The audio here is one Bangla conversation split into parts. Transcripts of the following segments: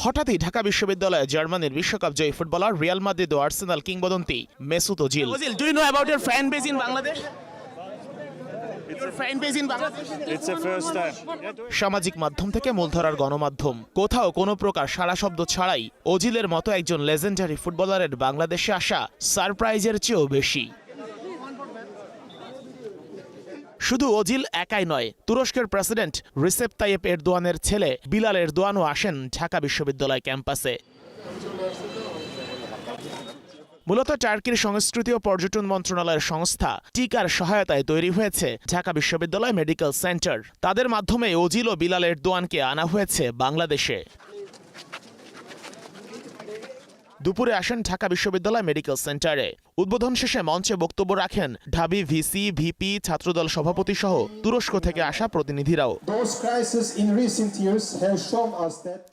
হঠাৎই ঢাকা বিশ্ববিদ্যালয়ে জার্মানির বিশ্বকাপ জয়ী ফুটবলার রিয়াল মাদ্রিদ ও আর্সেনাল কিংবদন্তি Mesut Ozil. Do you know about your fan base in Bangladesh? Your fan base in Bangladesh? It's the first time. সামাজিক মাধ্যম থেকে মূলধারার গণমাধ্যম কোথাও কোনো প্রকার সাড়া শব্দ ছাড়াই ওজিলের মতো একজন লেজেন্ডারি ফুটবলারের বাংলাদেশে আসা সারপ্রাইজের চেয়েও বেশি। শুধু ওজিল একাই নয়, তুরস্কের প্রেসিডেন্ট রিসেপ তাইয়েপ এরদোয়ানের ছেলে বিলাল এরদোয়ানও আসেন ঢাকা বিশ্ববিদ্যালয় ক্যাম্পাসে। মূলত টার্কির সংস্কৃতি ও পর্যটন মন্ত্রণালয়ের সংস্থা টিকার সহায়তায় তৈরি হয়েছে ঢাকা বিশ্ববিদ্যালয় মেডিকেল সেন্টার। তাদের মাধ্যমে ওজিল ও বিলাল এরদোয়ানকে আনা হয়েছে বাংলাদেশে। দুপুরে আসেন ঢাকা বিশ্ববিদ্যালয় মেডিকেল সেন্টারে। উদ্বোধন শেষে মঞ্চে বক্তব্য রাখেন ঢাবি ভিসি, ভিপি, ছাত্রদল সভাপতি সহ তুরস্ক থেকে আসা প্রতিনিধিরাও।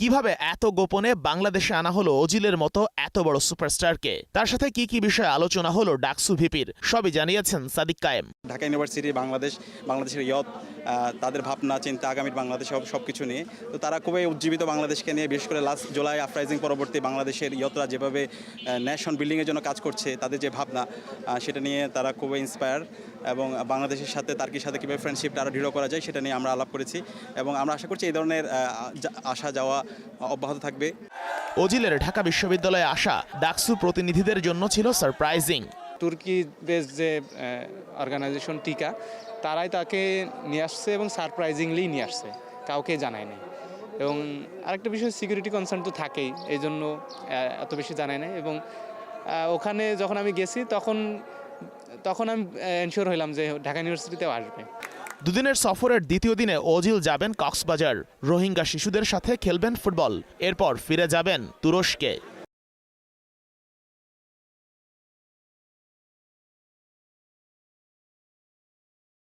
কিভাবে এত গোপনে বাংলাদেশে আনা হলো ওজিলের মতো এত বড় সুপারস্টারকে, তার সাথে কি কি বিষয়ে আলোচনা হলো ডাকসু ভিপির, সবই জানিয়েছেন সাদিক কায়েম। ঢাকা ইউনিভার্সিটি বাংলাদেশের ইয়ত, তাদের ভাবনা চিন্তা আগামীর বাংলাদেশ সবকিছু নিয়ে, তো তারা খুবই উজ্জীবিত বাংলাদেশকে নিয়ে। বিশেষ করে লাস্ট জুলাই আপরাইজিং পরবর্তী বাংলাদেশের ইয়তরা যেভাবে ন্যাশন বিল্ডিংয়ের জন্য কাজ করছে, তাদের যে ভাবনা, সেটা নিয়ে তারা খুবই ইন্সপায়ার। এবং বাংলাদেশের সাথে তার্কির সাথে কীভাবে ফ্রেন্ডশিপটা আরও দৃঢ় করা যায় সেটা নিয়ে আমরা আলাপ করেছি, এবং আমরা আশা করছি এই ধরনের আসা যাওয়া অব্যাহত থাকবে। ওজিলের ঢাকা বিশ্ববিদ্যালয়ে আসা ডাকসু প্রতিনিধিদের জন্য ছিল সারপ্রাইজিং। তুর্কি বেস যে অর্গানাইজেশন টিকা, তারাই তাকে নিয়ে আসছে এবং সারপ্রাইজিংলি নিয়ে আসছে, কাউকে জানায়নি। এবং আরেকটা বিষয়, সিকিউরিটি কনসার্ন তো থাকেই, এই জন্য এত বেশি জানায় না। এবং ওখানে যখন আমি গেছি তখন আমি এনশিওর হইলাম যে ঢাকা ইউনিভার্সিটিতেও আসবে। দুদিনের সফরের দ্বিতীয় দিনে ওজিল যাবেন কক্সবাজার, রোহিঙ্গা শিশুদের সাথে খেলবেন ফুটবল, এরপর ফিরে যাবেন তুরস্কে।